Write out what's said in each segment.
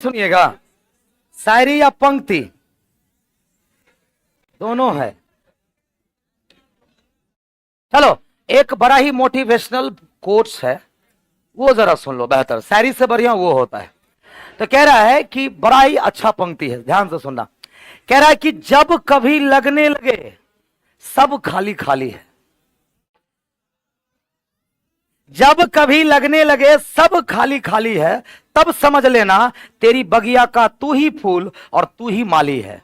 सुनिएगा, शायरी या पंक्ति दोनों है। चलो एक बड़ा ही मोटिवेशनल कोट्स है, वो जरा सुन लो, बेहतर शायरी से बढ़िया वो होता है। तो कह रहा है कि बड़ा ही अच्छा पंक्ति है, ध्यान से सुनना। कह रहा है कि जब कभी लगने लगे सब खाली खाली है, जब कभी लगने लगे सब खाली खाली है, तब समझ लेना तेरी बगिया का तू ही फूल और तू ही माली है।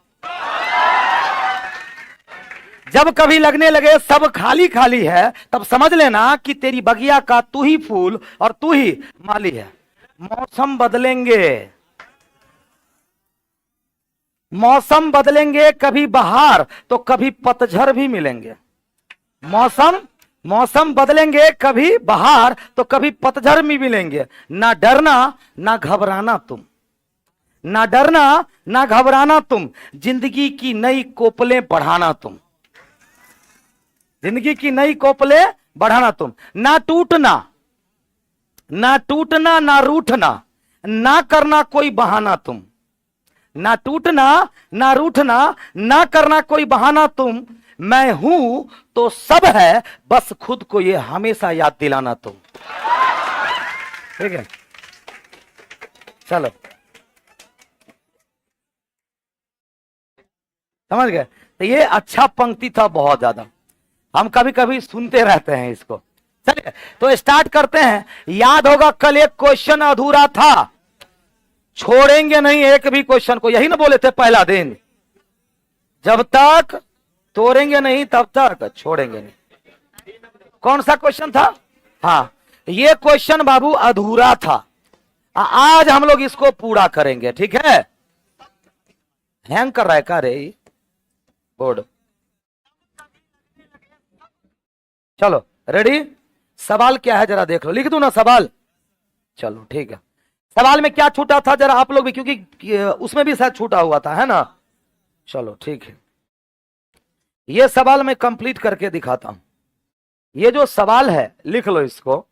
जब कभी लगने लगे सब खाली खाली है, तब समझ लेना कि तेरी बगिया का तू ही फूल और तू ही माली है। मौसम बदलेंगे, मौसम बदलेंगे, कभी बहार तो कभी पतझड़ भी मिलेंगे। मौसम बदलेंगे, कभी बहार तो कभी पतझड़ भी मिलेंगे। ना डरना ना घबराना तुम, ना डरना ना घबराना तुम, जिंदगी की नई कोपलें बढ़ाना तुम, जिंदगी की नई कोपलें बढ़ाना तुम। ना टूटना ना टूटना ना रूठना, ना करना कोई बहाना तुम, ना टूटना ना रूठना, ना करना कोई बहाना तुम। मैं हूं तो सब है, बस खुद को ये हमेशा याद दिलाना तुम। ठीक है, चलो समझ गए। तो ये अच्छा पंक्ति था बहुत ज्यादा, हम कभी कभी सुनते रहते हैं इसको। चलिए तो स्टार्ट करते हैं। याद होगा कल एक क्वेश्चन अधूरा था, छोड़ेंगे नहीं एक भी क्वेश्चन को, यही ना बोले थे पहला दिन, जब तक तोड़ेंगे नहीं तब तक छोड़ेंगे नहीं। कौन सा क्वेश्चन था? हाँ, ये क्वेश्चन बाबू अधूरा था, आज हम लोग इसको पूरा करेंगे। ठीक है, हैंग कर रहा है का रे बोर्ड? चलो रेडी, सवाल क्या है जरा देख लो, लिख दूं ना सवाल? चलो ठीक है, सवाल में क्या छूटा था जरा आप लोग भी, क्योंकि उसमें भी शायद छूटा हुआ था, है ना? चलो ठीक है, ये सवाल मैं कंप्लीट करके दिखाता हूं। ये जो सवाल है लिख लो इसको,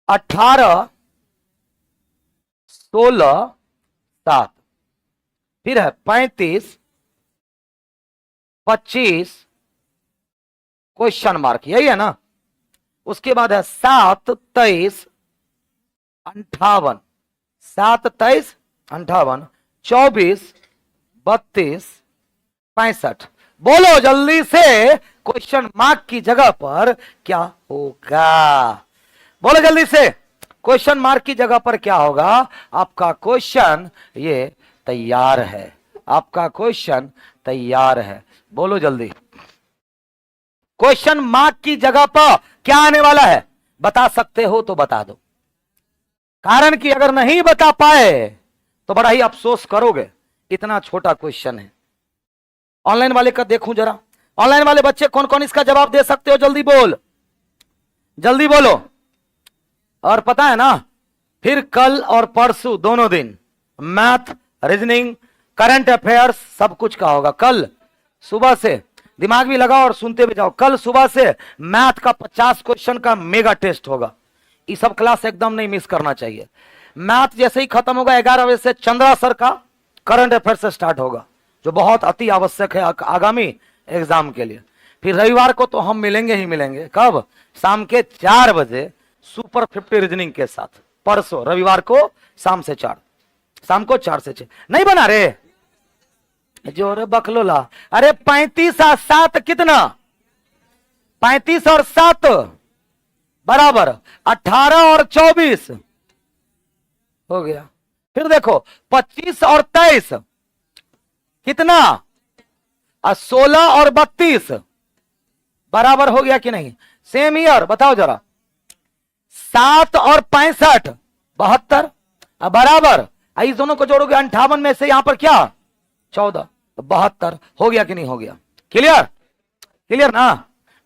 18 16 7, फिर है 35 25 क्वेश्चन मार्क, यही है ना? उसके बाद है 7 23 58, 7 23 58 24 32 65। बोलो जल्दी से, क्वेश्चन मार्क की जगह पर क्या होगा? बोलो जल्दी से, क्वेश्चन मार्क की जगह पर क्या होगा? आपका क्वेश्चन ये तैयार है, आपका क्वेश्चन तैयार है। बोलो जल्दी, क्वेश्चन मार्क की जगह पर क्या आने वाला है? बता सकते हो तो बता दो, कारण कि अगर नहीं बता पाए तो बड़ा ही अफसोस करोगे, इतना छोटा क्वेश्चन है। ऑनलाइन वाले का देखूं जरा, ऑनलाइन वाले बच्चे कौन कौन इसका जवाब दे सकते हो? जल्दी बोल, जल्दी बोलो। और पता है ना, फिर कल और परसों दोनों दिन मैथ, रीजनिंग, करंट अफेयर्स सब कुछ का होगा। कल सुबह से दिमाग भी लगाओ और सुनते भी जाओ। कल सुबह से मैथ का 50 क्वेश्चन का मेगा टेस्ट होगा, ये सब क्लास एकदम नहीं मिस करना चाहिए। मैथ जैसे ही खत्म होगा 11 बजे से चंद्रा सर का करंट अफेयर से स्टार्ट होगा, जो बहुत अति आवश्यक है आगामी एग्जाम के लिए। फिर रविवार को तो हम मिलेंगे ही मिलेंगे, कब? शाम के 4 बजे सुपर 50 रीजनिंग के साथ। परसों रविवार को शाम से 4, शाम को 4 से 6 नहीं बना रे जोर बकलोला। अरे 35 और 7 कितना? 35 और 7 बराबर 18 और 24 हो गया। फिर देखो 25 और 23 कितना? 16 और 32 बराबर हो गया कि नहीं? सेम ईयर बताओ जरा। 7 और 65 72 बराबर, इस दोनों को जोड़ोगे 58 में से यहां पर क्या 14, 72 हो गया कि नहीं हो गया? क्लियर? क्लियर ना?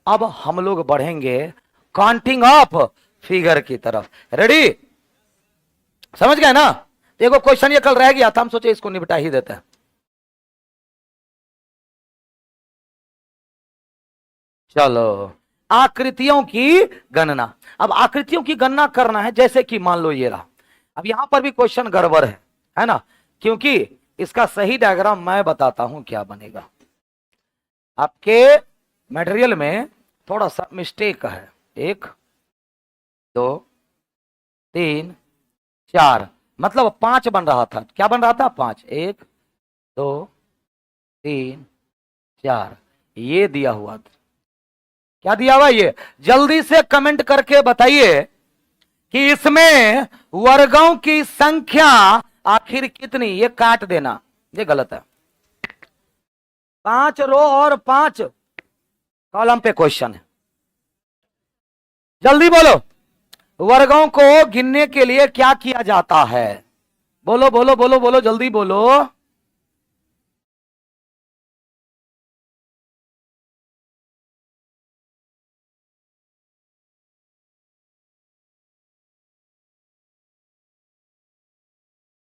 अब हम लोग बढ़ेंगे काउंटिंग ऑफ फिगर की तरफ। रेडी? समझ गए ना? देखो क्वेश्चन ये कल रह गया था, हम सोचे इसको निपटा ही देते हैं। चलो आकृतियों की गणना। अब आकृतियों की गणना करना है, जैसे कि मान लो ये रहा, अब यहां पर भी क्वेश्चन गड़बड़ है ना, क्योंकि इसका सही डायग्राम मैं बताता हूं क्या बनेगा। आपके मटेरियल में थोड़ा सा मिस्टेक है। 1 2 3 4, मतलब 5 बन रहा था। क्या बन रहा था? 5। 1 2 3 4, ये दिया हुआ था। क्या दिया हुआ? ये। जल्दी से कमेंट करके बताइए कि इसमें वर्गों की संख्या आखिर कितनी। ये काट देना, ये गलत है। 5 रो और 5 कॉलम पे क्वेश्चन है। जल्दी बोलो, वर्गों को गिनने के लिए क्या किया जाता है? बोलो बोलो बोलो बोलो, जल्दी बोलो।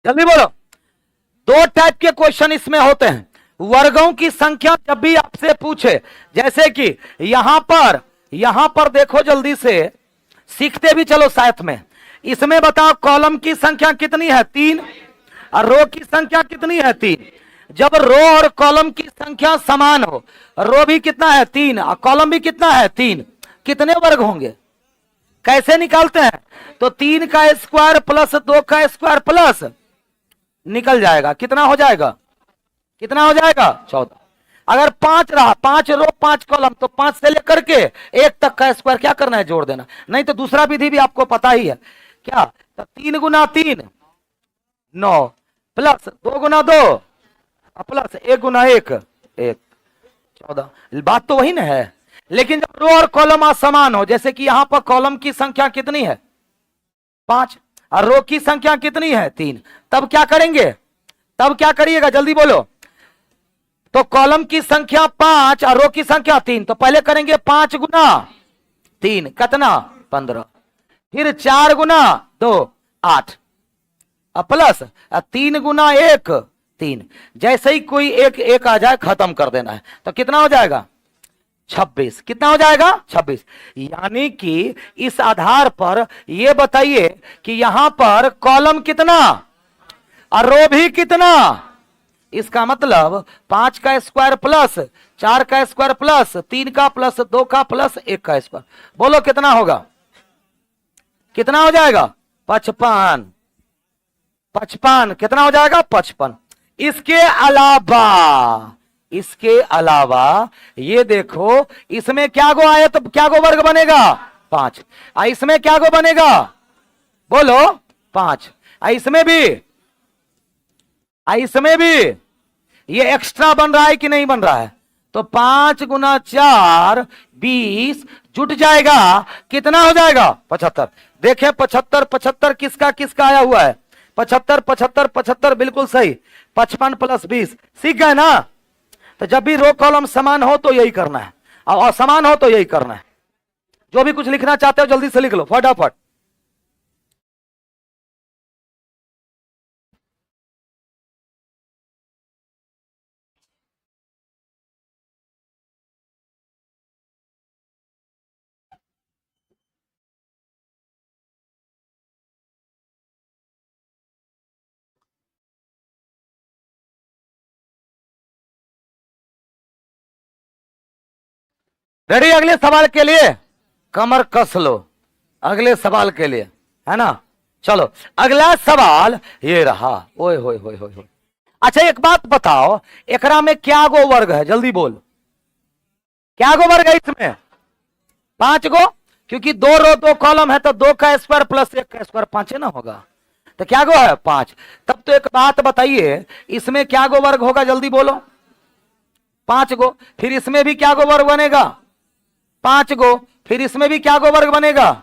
जल्दी बोलो। 2 टाइप के क्वेश्चन इसमें होते हैं। वर्गों की संख्या जब भी आपसे पूछे, जैसे कि यहां पर देखो, जल्दी से सीखते भी चलो साथ में। इसमें बताओ कॉलम की संख्या कितनी है? 3। और रो की संख्या कितनी है? 3। जब रो और कॉलम की संख्या समान हो, रो भी कितना है? 3, और कॉलम भी कितना है? 3, कितने वर्ग होंगे? कैसे निकालते हैं? तो 3 का स्क्वायर प्लस 2 का स्क्वायर प्लस निकल जाएगा। कितना हो जाएगा? कितना हो जाएगा? 14। अगर 5 रहा, 5 रो 5 कॉलम, तो 5 से लेकर के 1 तक का स्क्वायर क्या करना है? जोड़ देना। नहीं तो दूसरा विधि भी आपको पता ही है। क्या? तो 3 गुना 3 9, प्लस 2 गुना 2 प्लस 1 गुना 1 1, 14। बात तो वही ना है। लेकिन जब रो और कॉलम असमान हो, जैसे कि यहां पर कॉलम की संख्या कितनी है? 5, और रो की संख्या कितनी है? 3। तब क्या करेंगे? तब क्या करिएगा? जल्दी बोलो। तो कॉलम की संख्या 5 और रो की संख्या 3, तो पहले करेंगे 5 गुना 3, कितना? 15। फिर 4 गुना 2 8, प्लस 3 गुना 1 3। जैसे ही कोई एक आ जाए, खत्म कर देना है। तो कितना हो जाएगा? 26। कितना हो जाएगा? 26। यानी कि इस आधार पर यह बताइए कि यहां पर कॉलम कितना और रो भी कितना। इसका मतलब 5 का स्क्वायर प्लस 4 का स्क्वायर प्लस 3 का प्लस 2 का प्लस 1 का स्क्वायर। बोलो कितना होगा? कितना हो जाएगा? 55। 55 कितना हो जाएगा? 55। इसके अलावा ये देखो, इसमें क्या गो आए तो क्या गो वर्ग बनेगा? 5। इसमें क्या गो बनेगा? बोलो 5। इसमें भी ये एक्स्ट्रा बन रहा है कि नहीं बन रहा है? तो 5 गुना 4 20 जुट जाएगा। कितना हो जाएगा? 75। देखें 75 75 किसका किसका आया हुआ है? 75 75 75 बिल्कुल सही। 55 प्लस 20। सीख गए ना? तो जब भी रो कॉलम समान हो तो यही करना है, और असमान हो तो यही करना है। जो भी कुछ लिखना चाहते हो जल्दी से लिख लो फटाफट। रेडी? अगले सवाल के लिए कमर कस लो। अगले सवाल के लिए, है ना? चलो अगला सवाल ये रहा। ओए होए होए होए। अच्छा एक बात बताओ, एकरा में क्या गो वर्ग है? जल्दी बोल। क्या गो वर्ग है इसमें? 5 गो, क्योंकि 2 रो 2 कॉलम है, तो 2 का स्क्वायर प्लस 1 का स्क्वायर 5 है ना होगा। तो क्या गो है? 5। तब तो एक बात बताइए, इसमें क्या गो वर्ग होगा? जल्दी बोलो। 5 गो। फिर इसमें भी क्या गो वर्ग बनेगा? 5 गो। फिर इसमें भी क्या गो वर्ग बनेगा?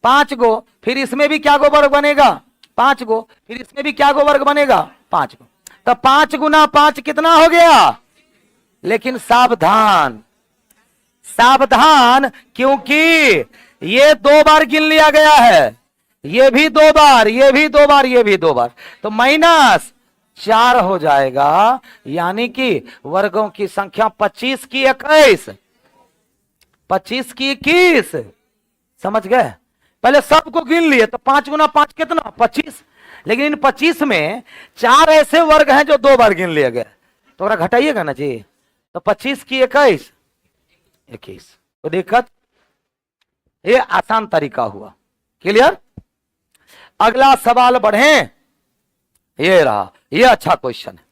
5 गो। फिर इसमें भी क्या गो वर्ग बनेगा? 5 गो। फिर इसमें भी क्या गो वर्ग बनेगा? 5 गो। तो 5 गुना 5 कितना हो गया? लेकिन सावधान सावधान, क्योंकि ये 2 बार गिन लिया गया है। ये भी 2 बार, ये भी 2 बार, ये भी 2 बार, तो -4 हो जाएगा। यानी कि वर्गों की संख्या 25 की 21, 25 की 21। समझ गए? पहले सबको गिन लिए, तो 5 गुना 5 कितना? 25। लेकिन इन 25 में 4 ऐसे वर्ग हैं जो 2 बार गिन लिए गए, तो अगर घटाइएगा ना जी, तो 25 की 21, 21, तो दिक्कत, ये आसान तरीका हुआ। क्लियर? अगला सवाल बढ़े, ये रहा, ये अच्छा क्वेश्चन है।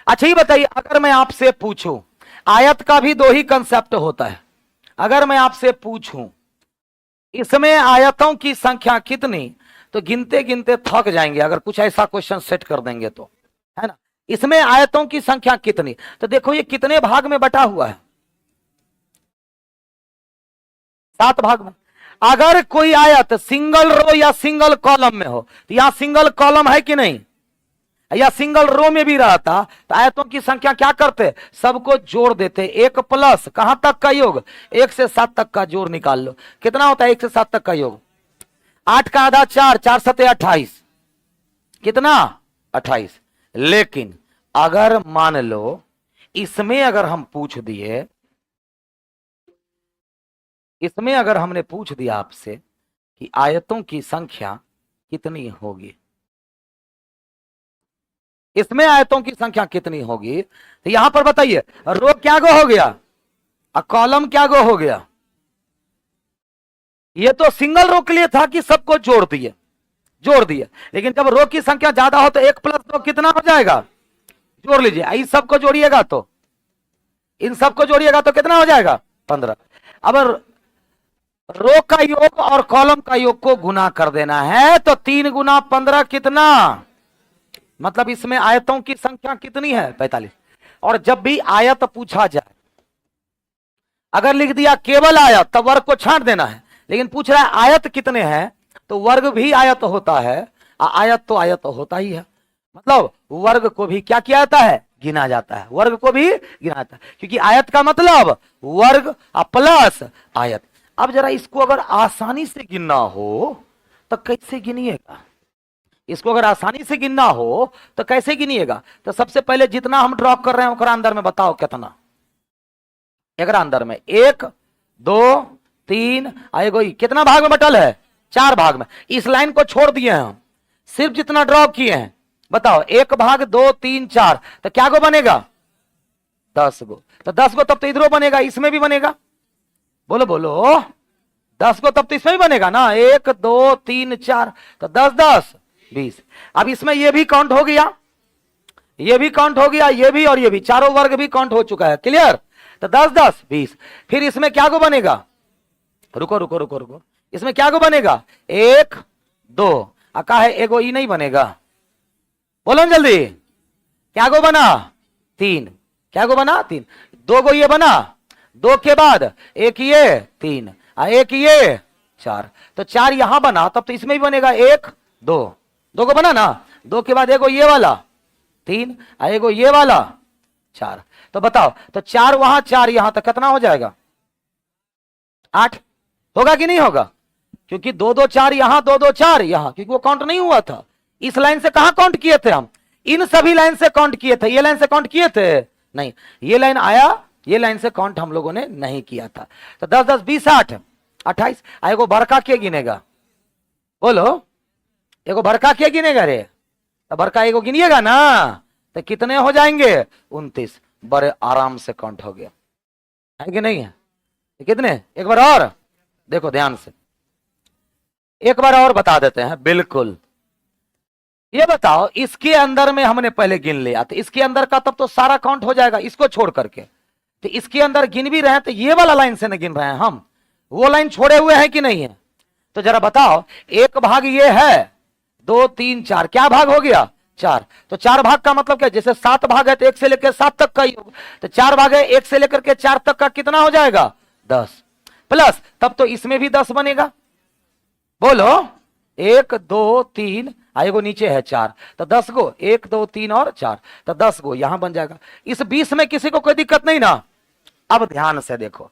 अच्छा ये बताइए, अगर मैं आपसे पूछूं, आयत का भी 2 ही कंसेप्ट होता है, अगर मैं आपसे पूछूं इसमें आयतों की संख्या कितनी, तो गिनते गिनते थक जाएंगे अगर कुछ ऐसा क्वेश्चन सेट कर देंगे तो, है ना। इसमें आयतों की संख्या कितनी, तो देखो ये कितने भाग में बटा हुआ है, 7 भाग में। अगर कोई आयत सिंगल रो या सिंगल कॉलम में हो, तो यहां सिंगल कॉलम है कि नहीं, या सिंगल रो में भी रहता, तो आयतों की संख्या क्या करते, सबको जोड़ देते, 1 प्लस कहां तक का योग, 1 से 7 तक का जोड़ निकाल लो, कितना होता है 1 से 7 तक का योग, 8 का आधा 4, 4 सते 28, कितना 28। लेकिन अगर मान लो इसमें अगर हम पूछ दिए, इसमें अगर हमने पूछ दिया आपसे कि आयतों की संख्या कितनी होगी, इसमें आयतों की संख्या कितनी होगी, तो यहां पर बताइए रो क्या गो हो गया और कॉलम क्या गो हो गया। ये तो सिंगल रो के लिए था कि सबको जोड़ दिए, लेकिन जब रो की संख्या ज्यादा हो तो 1 प्लस 2 कितना हो जाएगा, जोड़ लीजिए, इन सबको जोड़िएगा तो, इन सबको जोड़िएगा तो कितना हो जाएगा 15। अब रो का योग और कॉलम का योग को गुना कर देना है, तो 3 गुना 15 कितना, मतलब इसमें आयतों की संख्या कितनी है 45। और जब भी आयत पूछा जाए, अगर लिख दिया केवल आयत तब वर्ग को छांट देना है, लेकिन पूछ रहा है आयत कितने हैं, तो वर्ग भी आयत होता है, आयत तो आयत होता ही है, मतलब वर्ग को भी क्या किया जाता है, गिना जाता है, वर्ग को भी गिना जाता है, क्योंकि आयत का मतलब वर्ग प्लस आयत। अब जरा इसको अगर आसानी से गिनना हो तो कैसे गिनिएगा, इसको अगर आसानी से गिनना हो तो कैसे गिनिएगा, तो सबसे पहले जितना हम ड्रॉ कर रहे हैं उसका अंदर में बताओ कितना, एक अंदर में 1 2 3 आएगो, कितना भाग में बटल है, 4 भाग में। इस लाइन को छोड़ दिए हैं हम, सिर्फ जितना ड्रॉ किए हैं बताओ, 1 भाग 2 3 4, तो क्या गो बनेगा 10 गो, तो 10 गो तब तो इधरों बनेगा, इसमें भी बनेगा, बोलो बोलो 10 गो तब तो इसमें भी बनेगा ना, 1 2 3 4, तो 10 10 20। अब इसमें ये भी काउंट हो गया, ये भी काउंट हो गया, ये भी और ये भी, चारों वर्ग भी काउंट हो चुका है। क्लियर? तो 10 10 20। फिर इसमें क्या गो बनेगा, रुको रुको रुको रुको, इसमें क्या गो बनेगा 1 2, अका है एगो ई नहीं बनेगा, बोलो जल्दी, क्या गो बना 3, क्या गो बना 3, 2 गो ये बना, 2 के बाद 1 ये 3 और 1 ये 4, तो 4 यहां बना, तब तो इसमें भी बनेगा 1 2, 2 को बना ना, 2 के बाद एगो ये वाला 3 और एगो ये वाला 4, तो बताओ, तो 4 वहां 4 यहां, तो कितना हो जाएगा 8, होगा कि नहीं होगा, क्योंकि 2 2 4 यहां, 2 2 4 यहां, क्योंकि वो काउंट नहीं हुआ था। इस लाइन से कहां काउंट किए थे हम, इन सभी लाइन से काउंट किए थे, ये लाइन से काउंट किए थे नहीं, ये लाइन आया, ये लाइन से काउंट हम लोगों ने नहीं किया था। तो 10 10 20 8 28, एगो बड़का के गिनेगा, बोलो एगो भड़का क्या गिनेगा रे, तो भड़का एगो गिनिएगा ना, तो कितने हो जाएंगे 29, बड़े आराम से काउंट हो गया, है कि नहीं है, कितने, एक बार और देखो ध्यान से, एक बार और बता देते हैं। बिल्कुल, ये बताओ इसके अंदर में हमने पहले गिन लिया, तो इसके अंदर का तब तो सारा काउंट हो जाएगा इसको छोड़ करके, तो इसके अंदर गिन भी रहे हैं, तो ये वाला लाइन से नहीं गिन रहे हैं हम, वो लाइन छोड़े हुए हैं कि नहीं है, तो जरा बताओ, एक भाग ये है 2 3 4, क्या भाग हो गया 4, तो 4 भाग का मतलब क्या, जैसे 7 भाग है तो 1 से लेकर 7 तक का योग, तो 4 भाग है 1 से लेकर के 4 तक का, कितना हो जाएगा 10, प्लस तब तो इसमें भी 10 बनेगा, बोलो 1 2 3, आएगो नीचे है 4, तो 10 गो 1 2 3 और 4, तो 10 गो यहां बन जाएगा। इस 20 में किसी को कोई दिक्कत नहीं ना, अब ध्यान से देखो,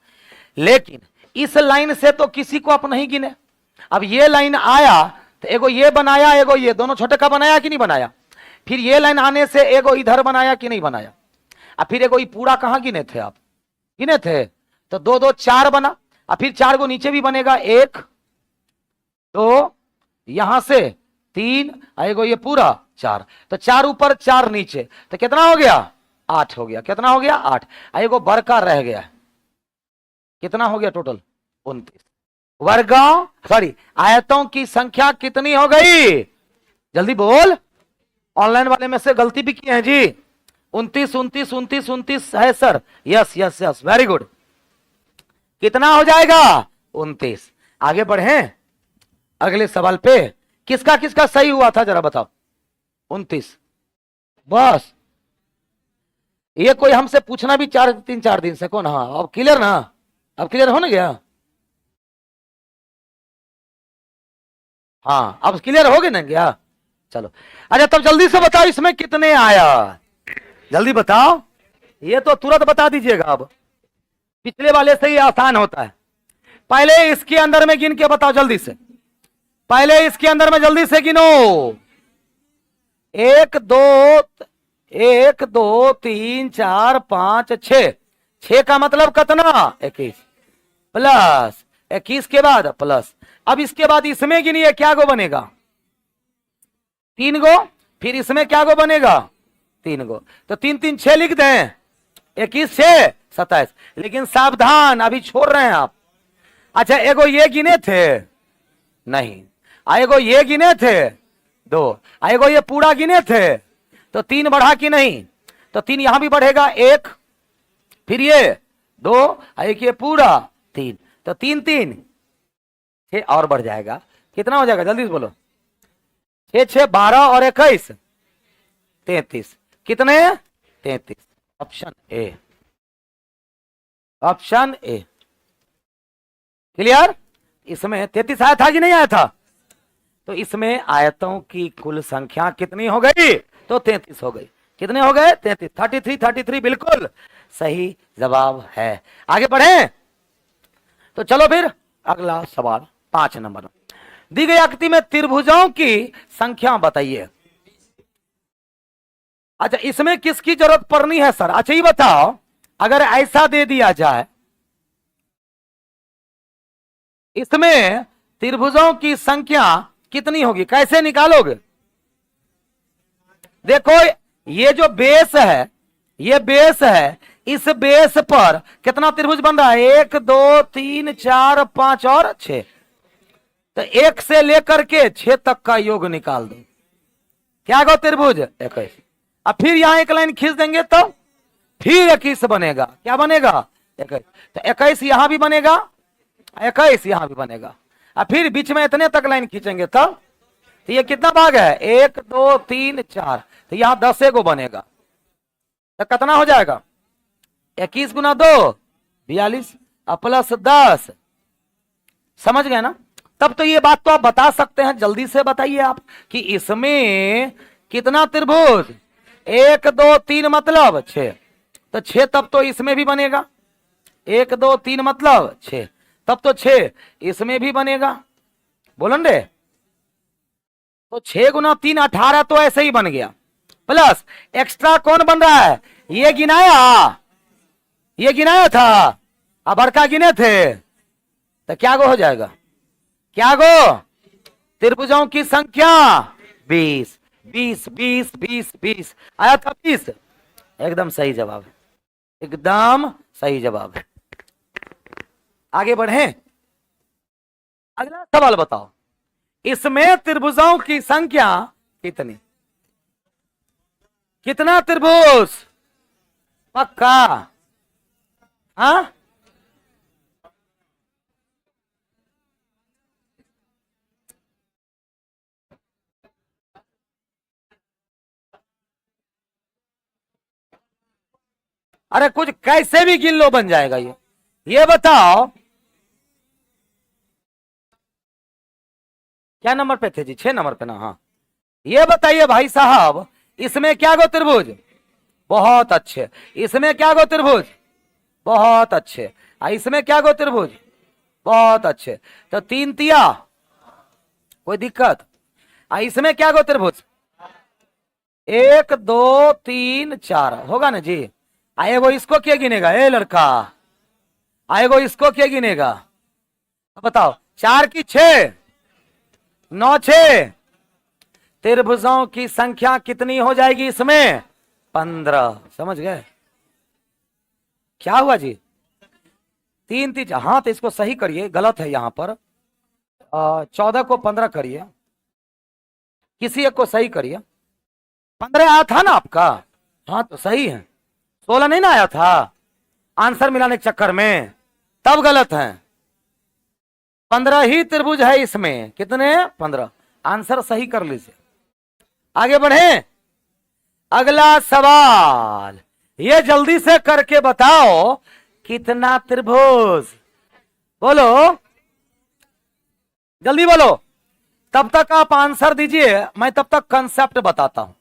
लेकिन इस लाइन से तो किसी को आप नहीं गिने, अब ये लाइन आया तो एगो ये बनाया, एगो ये, दोनों छोटे का बनाया कि नहीं बनाया, फिर ये लाइन आने से एगो इधर बनाया कि नहीं बनाया, और फिर एगो ये पूरा कहां गिने थे आप, गिने थे, तो 2 2 4 बना, और फिर 4 गो नीचे भी बनेगा, 1 2 यहां से 3, आएगो ये पूरा 4, तो 4 ऊपर 4 नीचे, तो कितना हो गया 8 हो गया। कितना हो गया 8। आएगो वर्गा रह गया, कितना हो गया टोटल 29। वर्गों सॉरी आयतों की संख्या कितनी हो गई, जल्दी बोल। ऑनलाइन वाले में से गलती भी की है जी। 29 29 29 29 है sir, yes yes yes, very good. कितना हो जाएगा 29। आगे बढ़े अगले सवाल पे, किसका किसका सही हुआ था जरा बताओ। 29 बस, ये कोई हमसे पूछना भी 3-4 दिन से कौन। हाँ अब क्लियर ना, अब क्लियर हो ना गया। हाँ अब क्लियर हो गए ना क्या, चलो। अरे तब जल्दी से बताओ इसमें कितने आया, जल्दी बताओ। ये तो तुरंत बता दीजिएगा, अब पिछले वाले से ही आसान होता है। पहले इसके अंदर में गिन के बताओ जल्दी से, पहले इसके अंदर में जल्दी से गिनो। 1 2 3 4 5 6, 6 का मतलब कितना 21 प्लस 21 के बाद प्लस, अब इसके बाद इसमें गिनिए क्या गो बनेगा 3 गो, फिर इसमें क्या गो बनेगा 3 गो, तो 3 3 6 लिख दें, 21 6 27। लेकिन सावधान अभी छोड़ रहे हैं आप। अच्छा एगो ये गिने थे नहीं, एगो ये गिने थे 2, एगो ये पूरा गिने थे, तो 3 बढ़ा कि नहीं, तो 3 यहां भी बढ़ेगा 1, फिर ये 2, एक ये पूरा 3, तो 3 3 6 और बढ़ जाएगा। कितना हो जाएगा जल्दी से बोलो। 6 6 12 और 21 33, कितने 33। Option A, option A clear. इसमें 33 आया था कि नहीं आया था, तो इसमें आयतों की कुल संख्या कितनी हो गई, तो 33 हो गई। कितने हो गए 33, 33 बिल्कुल सही जवाब है। आगे बढ़े तो चलो फिर अगला सवाल 5 नंबर, दी गई आकृति में त्रिभुजों की संख्या बताइए। अच्छा इसमें किसकी जरूरत पड़नी है सर, अच्छा ये बताओ, अगर ऐसा दे दिया जाए इसमें त्रिभुजों की संख्या कितनी होगी, कैसे निकालोगे। देखो ये जो बेस है, ये बेस है, इस बेस पर कितना त्रिभुज बन रहा है 1 2 3 4 5 और 6, तो 1 से लेकर के 6 तक का योग निकाल दो, क्या गो त्रिभुज 21। अब फिर यहां एक लाइन खींच देंगे तो फिर 21 बनेगा, क्या बनेगा 21, तो 21 यहां भी बनेगा, 21 यहां भी बनेगा। अब फिर बीच में इतने तक लाइन खींचेंगे तो ये कितना भाग है 1 2 3 4, तो यहां 10 को बनेगा, तो कितना हो जाएगा 21 गुना 2 42 प्लस 10, समझ गए ना। तब तो ये बात तो आप बता सकते हैं, जल्दी से बताइए आप कि इसमें कितना त्रिभुज 1 2 3 मतलब 6, तो 6 तब तो इसमें भी बनेगा, 1 2 3 मतलब 6, तब तो 6 इसमें भी बनेगा, बोलन रे। तो 6 गुना 3 18, तो ऐसे ही बन गया, प्लस एक्स्ट्रा कौन बन रहा है, ये गिनाया, ये गिनाया था, अब बड़का गिने थे, तो क्या गो हो जाएगा, क्या गो त्रिभुजों की संख्या 20 20 20 20 20 आया था 20, एकदम सही जवाब है, एकदम सही जवाब है। आगे बढ़े अगला सवाल बताओ, इसमें त्रिभुजों की संख्या कितनी, कितना त्रिभुज पक्का, हाँ अरे कुछ कैसे भी गिन लो बन जाएगा ये बताओ क्या नंबर पे थे जी, 6 नंबर पे ना। हाँ ये बताइए भाई साहब, इसमें क्या गो त्रिभुज, बहुत अच्छे, इसमें क्या गो त्रिभुज, बहुत अच्छे, इसमें क्या गो त्रिभुज, बहुत अच्छे, तो 3 तिया कोई दिक्कत, इसमें क्या गो त्रिभुज 1 2 3 4 होगा ना जी। आएगो इसको क्या गिनेगा ए लड़का, आएगो इसको क्या गिनेगा, बताओ 4 की 6 9 6 त्रिभुजों की संख्या कितनी हो जाएगी इसमें? 15। समझ गए? क्या हुआ जी? 3 3। हाँ तो इसको सही करिए, गलत है यहां पर। 14 को 15 करिए, किसी एक को सही करिए। 15 आया था ना आपका? हाँ तो सही है। 16 नहीं ना आया था आंसर मिलाने के चक्कर में, तब गलत है। 15 ही त्रिभुज है इसमें। कितने? 15। आंसर सही कर लीजिए। आगे बढ़े। अगला सवाल, ये जल्दी से करके बताओ कितना त्रिभुज? बोलो, जल्दी बोलो। तब तक आप आंसर दीजिए, मैं तब तक कंसेप्ट बताता हूं।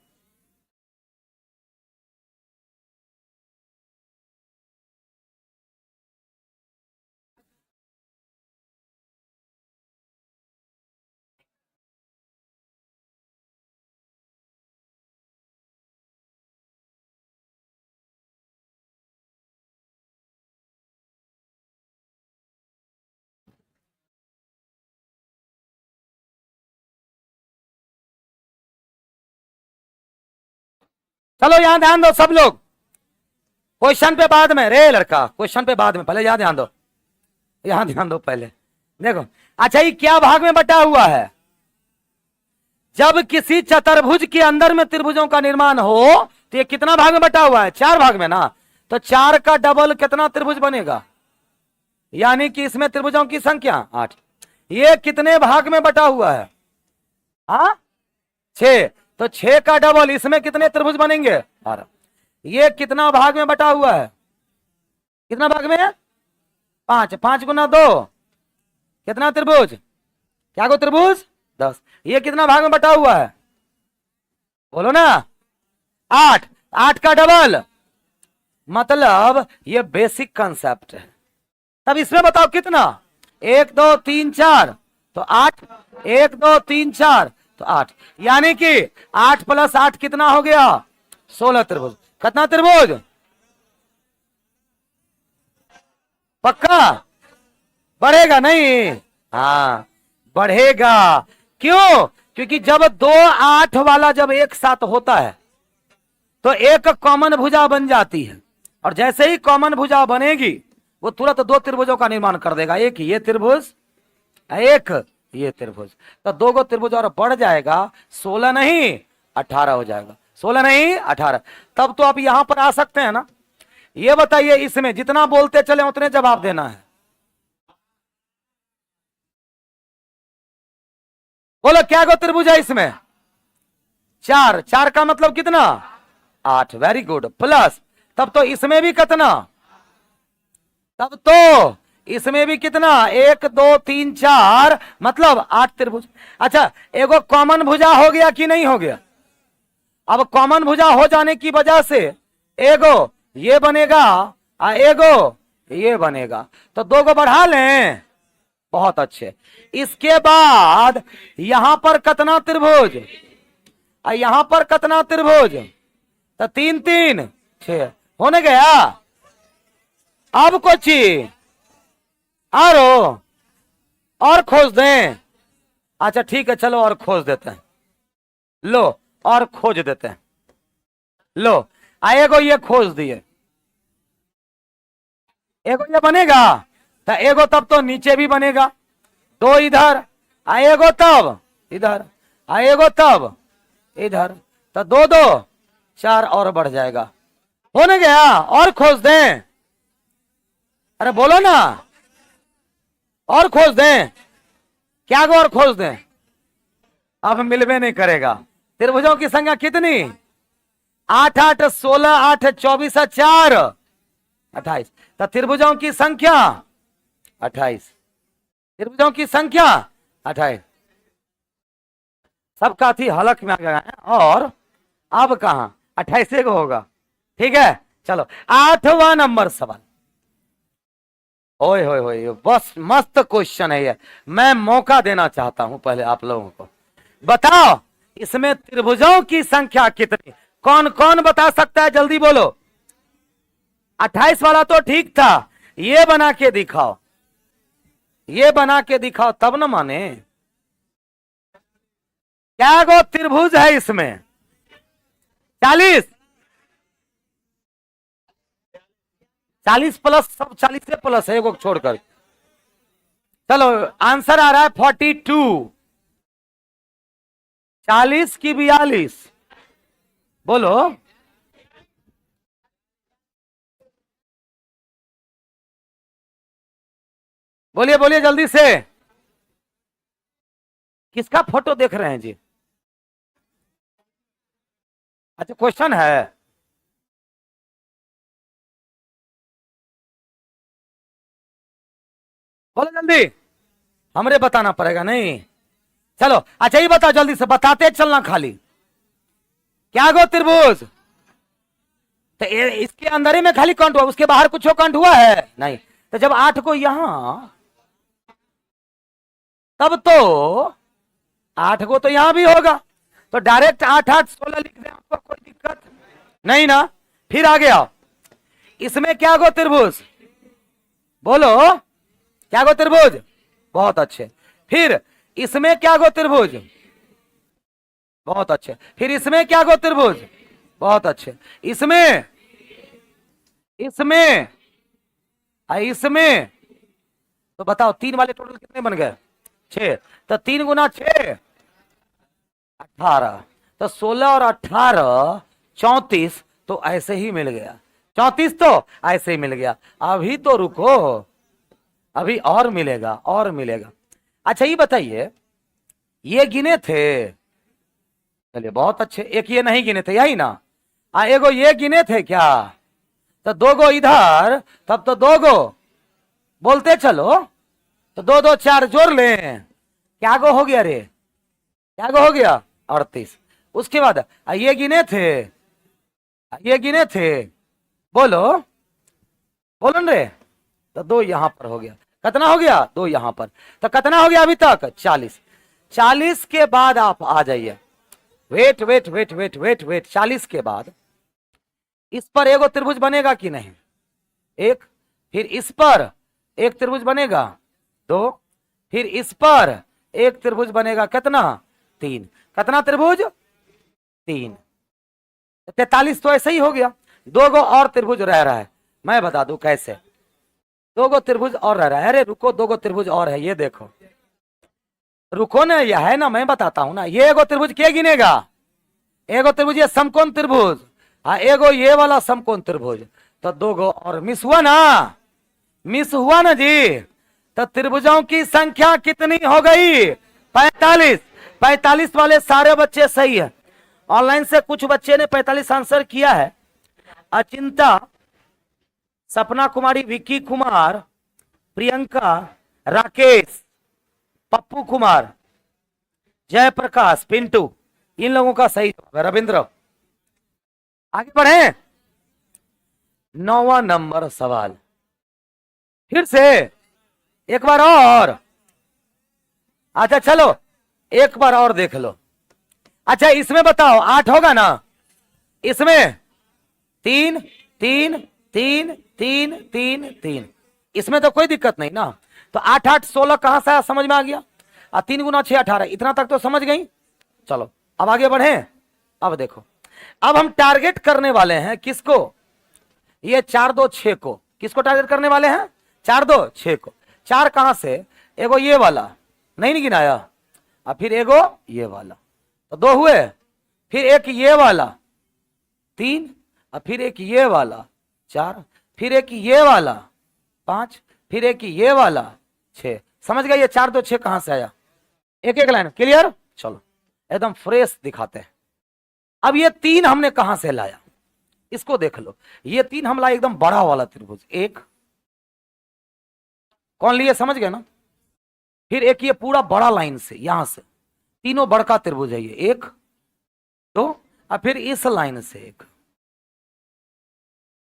चलो यहां ध्यान दो सब लोग, क्वेश्चन पे बाद में। रे लड़का, क्वेश्चन पे बाद में, पहले यहां ध्यान दो, यहां ध्यान दो पहले। देखो, अच्छा ये क्या भाग में बटा हुआ है? जब किसी चतुर्भुज के अंदर में त्रिभुजों का निर्माण हो तो ये कितना भाग में बटा हुआ है? 4 भाग में ना। तो 4 का डबल कितना त्रिभुज बनेगा? यानी कि इसमें त्रिभुजों की संख्या 8। ये कितने भाग में बटा हुआ है? हाँ 6। तो 6 का डबल, इसमें कितने त्रिभुज बनेंगे? 12। ये कितना भाग में बटा हुआ है? कितना भाग में? 5। 5 गुना 2 कितना त्रिभुज? क्या को त्रिभुज? 10। ये कितना भाग में बटा हुआ है? बोलो ना। 8। 8 का डबल, मतलब ये बेसिक कंसेप्ट है। तब इसमें बताओ कितना? 1 2 3 4 तो 8। 1 2 3 4 तो 8, यानी कि 8 + 8 कितना हो गया? 16 त्रिभुज। कितना त्रिभुज? पक्का? बढ़ेगा नहीं? हाँ बढ़ेगा। क्यों? क्योंकि जब 2 8 वाला जब एक साथ होता है तो एक कॉमन भुजा बन जाती है, और जैसे ही कॉमन भुजा बनेगी वो तुरंत 2 त्रिभुजों का निर्माण कर देगा। एक ये त्रिभुज, एक ये त्रिभुज। तो 2 त्रिभुज और बढ़ जाएगा, 16 नहीं 18 हो जाएगा। 16 नहीं 18। तब तो आप यहां पर आ सकते हैं ना। ये बताइए, इसमें जितना बोलते चले उतने जवाब देना है। बोलो क्या गो त्रिभुज है इसमें? 4। 4 का मतलब कितना? 8। Very good. प्लस, तब तो इसमें भी कितना? तब तो इसमें भी कितना? 1 2 3 4 मतलब 8 त्रिभुज। अच्छा, एगो कॉमन भुजा हो गया कि नहीं हो गया? अब कॉमन भुजा हो जाने की वजह से एगो ये बनेगा और एगो ये बनेगा, तो 2 को बढ़ा लें। बहुत अच्छे। इसके बाद यहां पर कितना त्रिभुज और यहां पर कितना त्रिभुज? तो 3 3 6 होने गया। अब कुछ और खोज दें। अच्छा ठीक है, चलो और खोज देते हैं। लो और खोज देते हैं। लो एगो ये खोज दिए, एगो ये बनेगा तो एगो तब तो नीचे भी बनेगा। 2 इधर एगो तब इधर एगो तब इधर, तो 2 2 4 और बढ़ जाएगा। होने गया। और खोज दें। अरे बोलो ना, और खोज दें। क्या को और खोज दें? अब मिलवे नहीं करेगा। त्रिभुजों की संख्या कितनी? 8 8 16 8 24 4 28। तो त्रिभुजों की संख्या 28। त्रिभुजों की संख्या 28। सबका थी हलक में आ गया है। और अब कहां 28 को होगा? ठीक है, चलो 8वां नंबर सवाल। ओए होए होए, बस मस्त क्वेश्चन है ये। मैं मौका देना चाहता हूं पहले आप लोगों को। बताओ इसमें त्रिभुजों की संख्या कितनी? कौन कौन बता सकता है? जल्दी बोलो। 28 वाला तो ठीक था, ये बना के दिखाओ, ये बना के दिखाओ तब न माने। क्या गो त्रिभुज है इसमें? 40। 40 प्लस, सब 40 से प्लस है, एगो छोड़कर। चलो आंसर आ रहा है 42। 40 की 42, बोलो। बोलिए बोलिए जल्दी से। किसका फोटो देख रहे हैं जी? अच्छा क्वेश्चन है। बोलो जल्दी, हमरे बताना पड़ेगा नहीं। चलो अच्छा ये बताओ जल्दी से, बताते चलना खाली। क्या गो त्रिभुज? तो इसके अंदर ही में खाली काउंट हुआ, उसके बाहर कुछ काउंट हुआ है नहीं। तो जब 8 को यहां, तब तो 8 को तो यहां भी होगा। तो डायरेक्ट 8 8 16 लिख दें, आपको कोई दिक्कत नहीं ना। फिर आ गया, इसमें क्या गो त्रिभुज? बोलो क्या गो त्रिभुज? बहुत अच्छे। फिर इसमें क्या गो त्रिभुज? बहुत अच्छे। फिर इसमें क्या गो त्रिभुज? बहुत अच्छे। इसमें, इसमें, इसमें तो बताओ 3 वाले टोटल कितने बन गए? 6। तो 3 गुना 6 18। तो 16 और 18 34। तो ऐसे ही मिल गया 34, तो ऐसे ही मिल गया। अभी तो रुको, अभी और मिलेगा, और मिलेगा। अच्छा ये बताइए, ये गिने थे? चलिए बहुत अच्छे। एक ये नहीं गिने थे, यही ना? एगो ये गिने थे क्या? तो 2 गो इधर, तब तो 2 गो, बोलते चलो। तो 2 2 4 जोड़ लें, क्या गो हो गया रे? क्या गो हो गया? 38। उसके बाद ये गिने थे, ये गिने थे, बोलो बोलो रे। तो 2 यहां पर हो गया। कितना हो गया? 2 यहां पर। तो कितना हो गया अभी तक? 40। 40 के बाद आप आ जाइए। Wait wait wait wait wait wait, 40 के बाद इस पर एगो त्रिभुज बनेगा कि नहीं? एक। फिर इस पर एक त्रिभुज बनेगा, 2। फिर इस पर एक त्रिभुज बनेगा, कितना? 3। कितना त्रिभुज? 3। 43 तो ऐसे ही हो गया। 2 गो और त्रिभुज रह रहा है, मैं बता दूं कैसे। 2 गो त्रिभुज और रह रहा है। अरे रुको, 2 गो त्रिभुज और है, ये देखो। रुको ना, यह है ना, मैं बताता हूं ना। ये एगो त्रिभुज के गिनेगा? एगो त्रिभुज ये समकोण त्रिभुज, हाँ एगो ये वाला समकोण त्रिभुज। तो 2 गो और मिस हुआ ना, मिस हुआ ना जी। तो त्रिभुजों की संख्या कितनी हो गई? 45। 45 वाले सारे बच्चे सही है। ऑनलाइन से कुछ बच्चे ने 45 आंसर किया है। अचिंता, सपना कुमारी, विक्की कुमार, प्रियंका, राकेश, पप्पू कुमार, जयप्रकाश, पिंटू, इन लोगों का सही जवाब है। रविंद्र, आगे बढ़े। 9वां नंबर सवाल, फिर से एक बार और। अच्छा चलो एक बार और देख लो। अच्छा इसमें बताओ 8 होगा ना? इसमें 3 3 3 3 3 3, इसमें तो कोई दिक्कत नहीं ना। तो 8 8 16 कहां से आया, समझ में आ गया। 3 गुना 6 18, इतना तक तो समझ गई। चलो अब आगे बढ़े। अब देखो, अब हम टारगेट करने वाले हैं किसको? ये 4 2 6 को। किसको टारगेट करने वाले हैं? 4 2 6 को। 4 कहां से? एगो ये वाला नहीं गिनाया, और फिर एगो ये वाला, तो 2 हुए। फिर एक ये वाला 3, और फिर एक ये वाला 4, फिर एक ये वाला 5, फिर एक ये वाला 6। समझ गए? ये 4 2 6 कहां से आया? एक एक लाइन क्लियर। चलो एकदम फ्रेश दिखाते हैं। अब ये 3 हमने कहां से लाया, इसको देख लो। ये 3 हम लाए एकदम बड़ा वाला त्रिभुज। एक कौन लिए, समझ गए ना? फिर एक ये पूरा बड़ा लाइन से, यहां से तीनों बड़का त्रिभुज है ये, 1 2, और फिर इस लाइन से एक,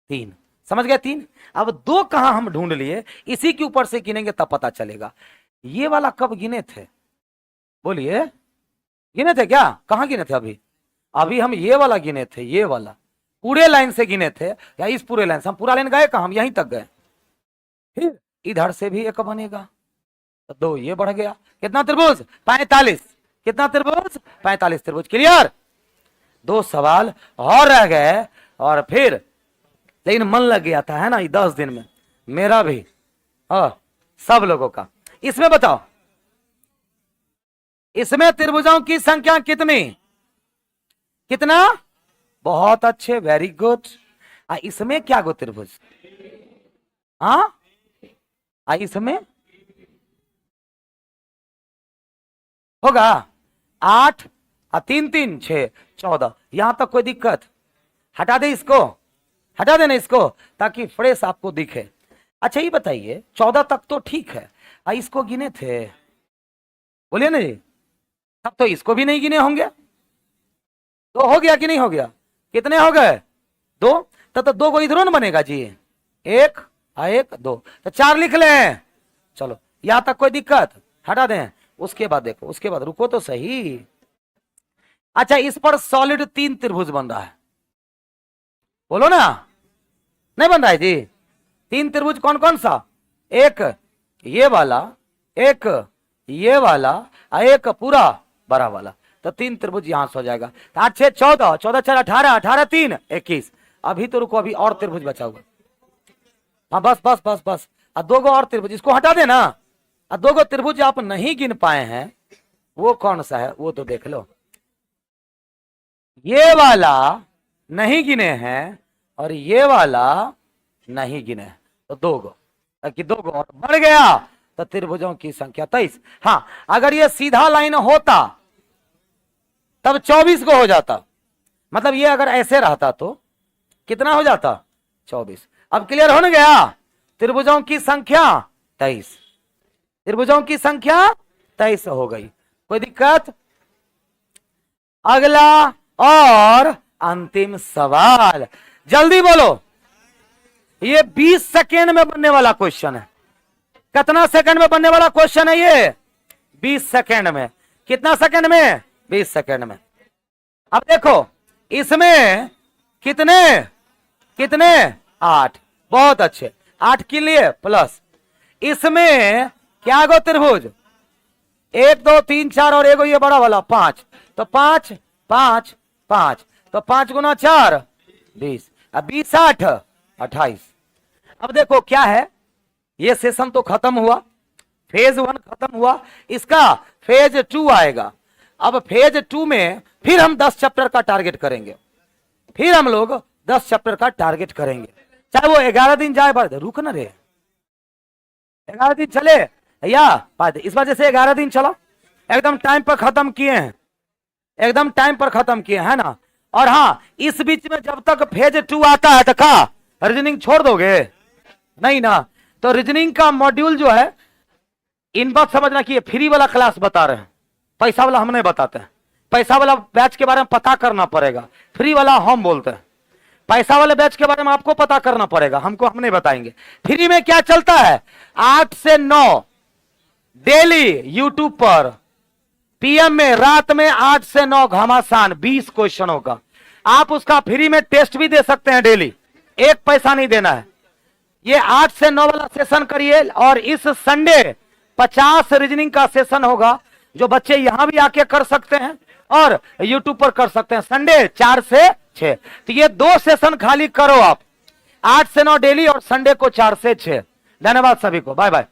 3। समझ गए? 3। अब 2 कहां हम ढूंढ लिए, इसी के ऊपर से गिनेंगे तब पता चलेगा। ये वाला कब गिने थे? बोलिए, गिने थे क्या? कहां गिने थे अभी? अभी हम ये वाला गिने थे, ये वाला पूरे लाइन से गिने थे, या इस पूरे लाइन से? हम पूरा लाइन गए कहां? हम यहीं तक गए। फिर इधर से भी एक बनेगा, तो 2 ये बढ़ गया। कितना त्रिभुज? 45। कितना त्रिभुज? 45 त्रिभुज। क्लियर? 2 सवाल और रह गए और फिर, लेकिन मन लग गया था है ना 10 दिन में, मेरा भी और सब लोगों का। इसमें बताओ, इसमें त्रिभुजों की संख्या कितनी? कितना? बहुत अच्छे, वेरी गुड। इसमें क्या गो त्रिभुज? हाँ, इसमें होगा 8 और 3 3 6 14। यहां तक कोई दिक्कत? हटा दे इसको, हटा देना इसको, ताकि फ्रेश आपको दिखे। अच्छा ये बताइए, 14 तक तो ठीक है, इसको गिने थे? बोलिए ना जी, तब तो इसको भी नहीं गिने होंगे। तो हो गया कि नहीं हो गया? कितने हो गए? 2। तब तो 2 को इधरों न बनेगा जी, 1 1 2, तो 4 लिख लें। चलो यहां तक कोई दिक्कत? हटा दें। उसके बाद देखो, उसके बाद रुको तो सही। अच्छा, इस पर सॉलिड 3 त्रिभुज बन रहा है, बोलो ना। नहीं बन रहा है जी? 3 त्रिभुज कौन कौन सा? एक ये वाला, एक ये वाला, एक पूरा बड़ा वाला। तो 3 त्रिभुज यहां से हो जाएगा। 8 6 14, 14 4 18, 18 3 21। अभी तो रुको, अभी और त्रिभुज बचा हुआ। हाँ बस बस बस बस, 2 गो और त्रिभुज, इसको हटा देना। 2 गो त्रिभुज आप नहीं गिन पाए हैं, वो कौन सा है वो तो देख लो। ये वाला नहीं गिने हैं और ये वाला नहीं गिने हैं, तो 2 गो, ताकि 2 गो और बढ़ गया तो त्रिभुजों की संख्या 23। हाँ, अगर ये सीधा लाइन होता तब 24 को हो जाता। मतलब ये अगर ऐसे रहता तो कितना हो जाता? 24। अब क्लियर हो न गया? त्रिभुजों की संख्या 23, त्रिभुजों की संख्या 23 हो गई। कोई दिक्कत? अगला और अंतिम सवाल, जल्दी बोलो। ये 20 सेकेंड में बनने वाला क्वेश्चन है। कितना सेकंड में बनने वाला क्वेश्चन है ये? 20 सेकेंड में। कितना सेकंड में? 20 सेकेंड में। अब देखो, इसमें कितने कितने? 8। बहुत अच्छे, 8 के लिए प्लस। इसमें क्या गो त्रिभुज? 1 2 3 4 और एगो ये बड़ा वाला 5। तो 5 5 5, तो 5 गुना 4 20। अब 20 8 28। अब देखो क्या है, ये सेशन तो खत्म हुआ, फेज 1 खत्म हुआ, इसका फेज 2 आएगा। अब फेज 2 में फिर हम 10 चैप्टर का टारगेट करेंगे, फिर हम लोग 10 चैप्टर का टारगेट करेंगे। चाहे वो 11 दिन जाए, पर रुक ना रे, 11 दिन चले या इस बार जैसे 11 दिन चला, एकदम टाइम पर खत्म किए हैं, एकदम टाइम पर खत्म किए हैं ना। और हाँ, इस बीच में जब तक फेज 2 आता है तो क्या रीजनिंग छोड़ दोगे? नहीं ना। तो रीजनिंग का मॉड्यूल जो है, इन बात समझना कि ये फ्री वाला क्लास बता रहे हैं, पैसा वाला हम नहीं बताते हैं। पैसा वाला बैच के बारे में पता करना पड़ेगा, फ्री वाला हम बोलते हैं। पैसा वाले बैच के बारे में आपको पता करना पड़ेगा, हमको हम नहीं बताएंगे। फ्री में क्या चलता है? 8 से 9 डेली यूट्यूब पर, पीएम में, रात में 8 से 9 घमासान 20 क्वेश्चनों का। आप उसका फ्री में टेस्ट भी दे सकते हैं डेली, एक पैसा नहीं देना है। ये 8 से 9 वाला सेशन करिए, और इस संडे 50 रीजनिंग का सेशन होगा, जो बच्चे यहां भी आके कर सकते हैं और यूट्यूब पर कर सकते हैं, संडे 4 से 6। तो ये 2 सेशन खाली करो आप, 8 से 9 डेली और संडे को 4 से 6। धन्यवाद सभी को, बाय बाय।